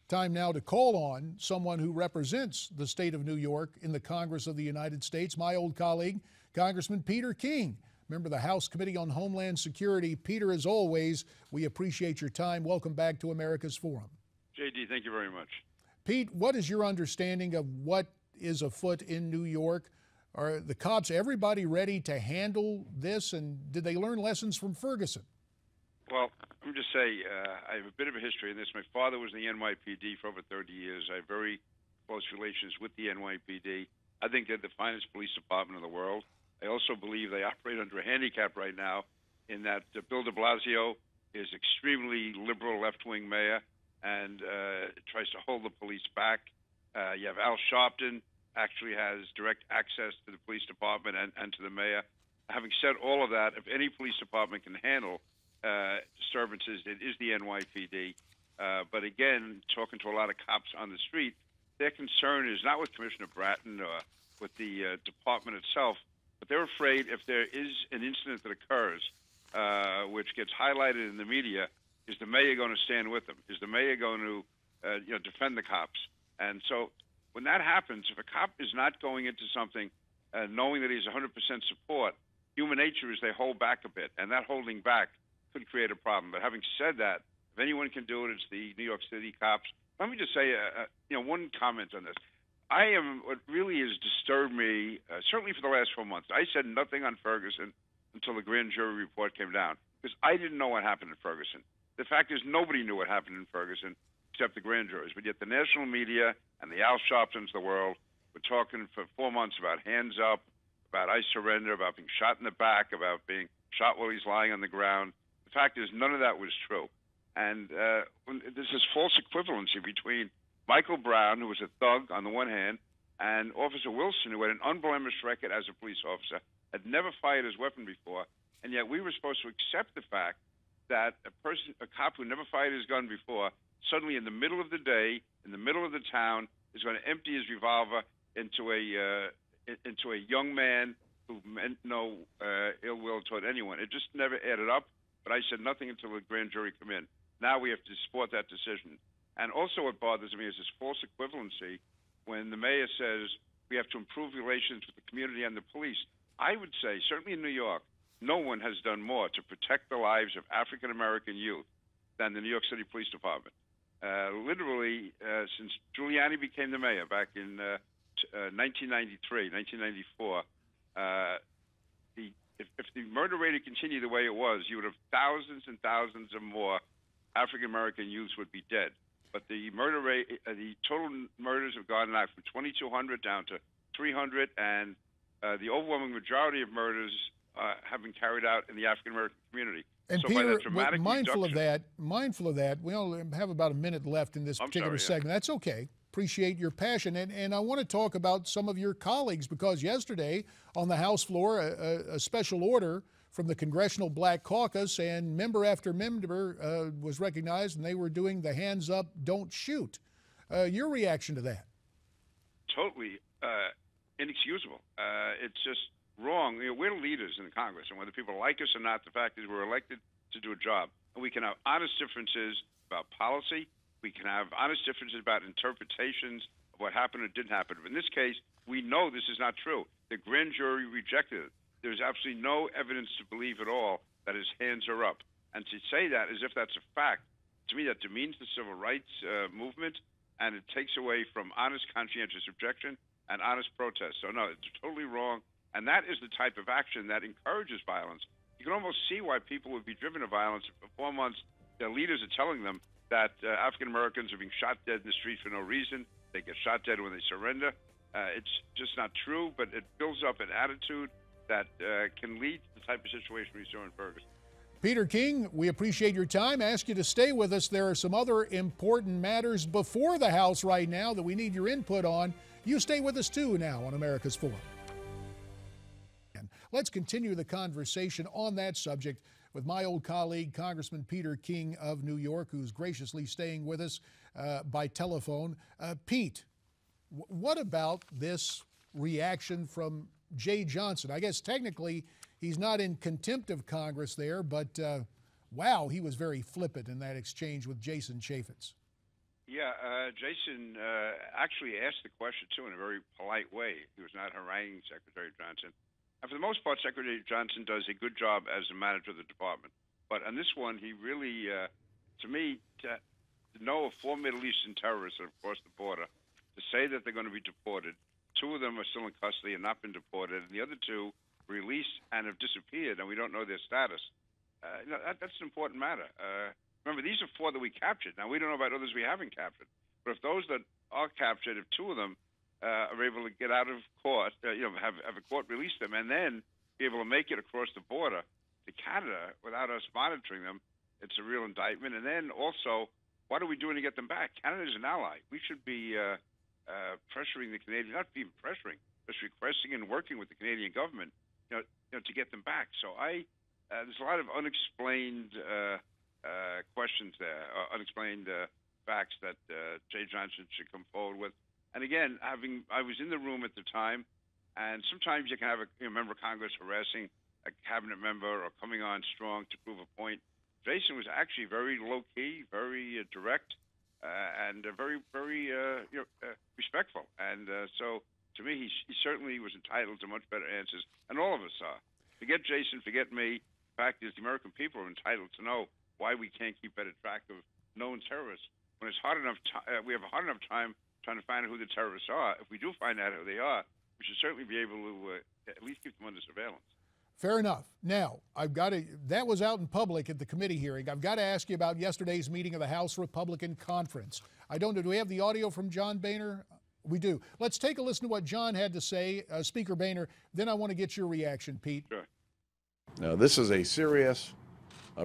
Time now to call on someone who represents the state of New York in the Congress of the United States, my old colleague, Congressman Peter King, member of the House Committee on Homeland Security. Peter, as always, we appreciate your time. Welcome back to America's Forum. JD, thank you very much. Pete, what is your understanding of what is afoot in New York? Are the cops, everybody ready to handle this, and did they learn lessons from Ferguson? Well, let me just say, I have a bit of a history in this. My father was in the NYPD for over 30 years. I have very close relations with the NYPD. I think they're the finest police department in the world. I also believe they operate under a handicap right now in that Bill de Blasio is extremely liberal left-wing mayor and tries to hold the police back. You have Al Sharpton, actually has direct access to the police department and to the mayor. Having said all of that, if any police department can handle disturbances, it is the NYPD. But again, talking to a lot of cops on the street, their concern is not with Commissioner Bratton or with the department itself, but they're afraid if there is an incident that occurs, which gets highlighted in the media, is the mayor going to stand with them? Is the mayor going to defend the cops? And so when that happens, if a cop is not going into something knowing that he's 100% support, human nature is they hold back a bit, and that holding back could create a problem. But having said that, if anyone can do it, it's the New York City cops. Let me just say, one comment on this. What really has disturbed me, certainly for the last 4 months, I said nothing on Ferguson until the grand jury report came down, because I didn't know what happened in Ferguson. The fact is, nobody knew what happened in Ferguson except the grand juries. But yet the national media and the Al Sharptons of the world were talking for 4 months about hands up, about I surrender, about being shot in the back, about being shot while he's lying on the ground. The fact is, none of that was true. And there's this false equivalency between Michael Brown, who was a thug on the one hand, and Officer Wilson, who had an unblemished record as a police officer, had never fired his weapon before, and yet we were supposed to accept the fact that a cop who never fired his gun before, suddenly in the middle of the day, in the middle of the town, is going to empty his revolver into a young man who meant no ill will toward anyone. It just never added up, but I said nothing until the grand jury come in. Now we have to support that decision. And also what bothers me is this false equivalency when the mayor says we have to improve relations with the community and the police. I would say, certainly in New York, no one has done more to protect the lives of African-American youth than the New York City Police Department. Literally, since Giuliani became the mayor back in 1993, 1994, if the murder rate had continued the way it was, you would have thousands and thousands of more African-American youths would be dead. But the murder rate, the total murders have gone up from 2,200 down to 300, and the overwhelming majority of murders have been carried out in the African-American community. And so Peter, mindful of that, we only have about a minute left in this particular segment. That's okay. Appreciate your passion. And I want to talk about some of your colleagues, because yesterday on the House floor, a special order from the Congressional Black Caucus, and member after member was recognized, and they were doing the hands up, don't shoot. Your reaction to that? Totally inexcusable. It's just wrong. We're leaders in the Congress, and whether people like us or not, the fact is we're elected to do a job. And we can have honest differences about policy. We can have honest differences about interpretations of what happened or didn't happen. But in this case, we know this is not true. The grand jury rejected it. There's absolutely no evidence to believe at all that his hands are up. And to say that as if that's a fact, to me that demeans the civil rights movement, and it takes away from honest, conscientious objection and honest protest. So no, it's totally wrong. And that is the type of action that encourages violence. You can almost see why people would be driven to violence. For 4 months, their leaders are telling them that African Americans are being shot dead in the streets for no reason. They get shot dead when they surrender. It's just not true, but it builds up an attitude that can lead to the type of situation we saw in Ferguson. Peter King, we appreciate your time. I ask you to stay with us. There are some other important matters before the House right now that we need your input on. You stay with us too now on America's Forum. Let's continue the conversation on that subject with my old colleague, Congressman Peter King of New York, who's graciously staying with us by telephone. Pete, what about this reaction from Jeh Johnson? I guess technically he's not in contempt of Congress there, but wow, he was very flippant in that exchange with Jason Chaffetz. Yeah, Jason actually asked the question, too, in a very polite way. He was not haranguing Secretary Johnson. And for the most part, Secretary Johnson does a good job as the manager of the department. But on this one, he really, to me, to know of 4 Middle Eastern terrorists that have crossed the border, to say that they're going to be deported, 2 of them are still in custody and not been deported, and the other 2 released and have disappeared, and we don't know their status. That's an important matter. Remember, these are 4 that we captured. Now, we don't know about others we haven't captured. But if those that are captured, if 2 of them are able to get out of court, have a court release them, and then be able to make it across the border to Canada without us monitoring them, it's a real indictment. And then also, what are we doing to get them back? Canada is an ally. We should be pressuring the Canadian, not even pressuring, just requesting and working with the Canadian government, to get them back. So there's a lot of unexplained questions there, unexplained facts that Jay Johnson should come forward with. And again, I was in the room at the time, and sometimes you can have a member of Congress harassing a cabinet member or coming on strong to prove a point. Jason was actually very low-key, very direct, and very, very respectful. And so, to me, he certainly was entitled to much better answers, and all of us are. Forget Jason, forget me. The fact is, the American people are entitled to know why we can't keep better track of known terrorists. When it's hard enough, we have a hard enough time trying to find out who the terrorists are. If we do find out who they are, we should certainly be able to at least keep them under surveillance. Fair enough. Now, that was out in public at the committee hearing. I've got to ask you about yesterday's meeting of the House Republican Conference. I don't know, do we have the audio from John Boehner? We do. Let's take a listen to what John had to say, Speaker Boehner. Then I want to get your reaction, Pete. Sure. Now, this is a serious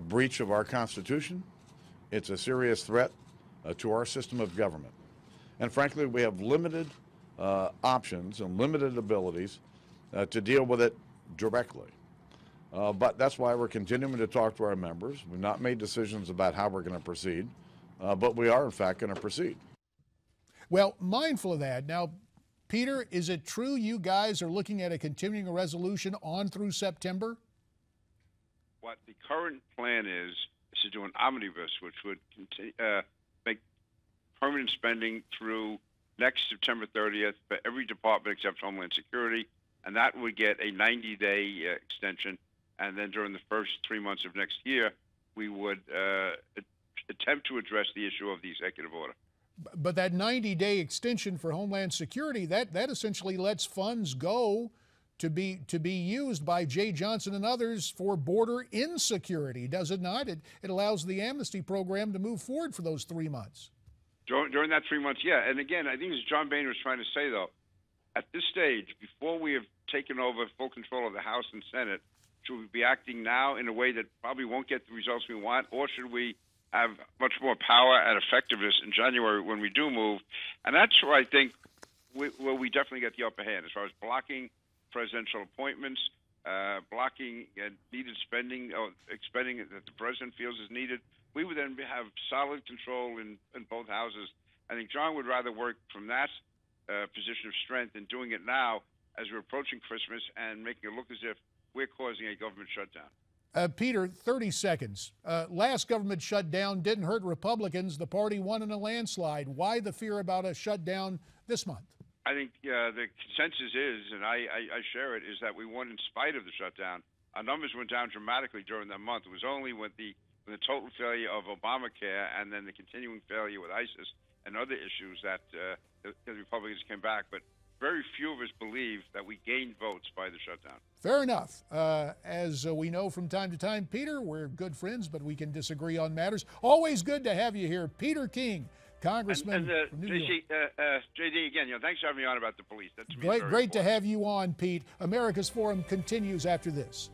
breach of our Constitution. It's a serious threat to our system of government. And frankly, we have limited options and limited abilities to deal with it directly. But that's why we're continuing to talk to our members. We've not made decisions about how we're going to proceed, but we are, in fact, going to proceed. Well, mindful of that, now, Peter, is it true you guys are looking at a continuing resolution on through September? What the current plan is to do an omnibus, which would make permanent spending through next September 30th for every department except Homeland Security, and that would get a 90-day extension. And then during the first 3 months of next year, we would attempt to address the issue of the executive order. But that 90-day extension for Homeland Security, that essentially lets funds go to be used by Jay Johnson and others for border insecurity, does it not? It allows the amnesty program to move forward for those 3 months. During that 3 months, yeah. And again, I think as John Boehner was trying to say, though, at this stage, before we have taken over full control of the House and Senate, should we be acting now in a way that probably won't get the results we want, or should we have much more power and effectiveness in January when we do move? And that's where I think where we definitely get the upper hand as far as blocking presidential appointments, blocking needed spending or expending that the president feels is needed. We would then have solid control in both houses. I think John would rather work from that position of strength than doing it now as we're approaching Christmas and making it look as if we're causing a government shutdown. Peter, 30 seconds. Last government shutdown didn't hurt Republicans. The party won in a landslide. Why the fear about a shutdown this month? I think the consensus is, and I share it, is that we won in spite of the shutdown. Our numbers went down dramatically during that month. It was only with the total failure of Obamacare and then the continuing failure with ISIS and other issues that the Republicans came back. But very few of us believe that we gained votes by the shutdown. Fair enough. As we know from time to time, Peter, we're good friends, but we can disagree on matters. Always good to have you here. Peter King, Congressman from New York. JD, again, thanks for having me on about the police. That's great to have you on, Pete. America's Forum continues after this.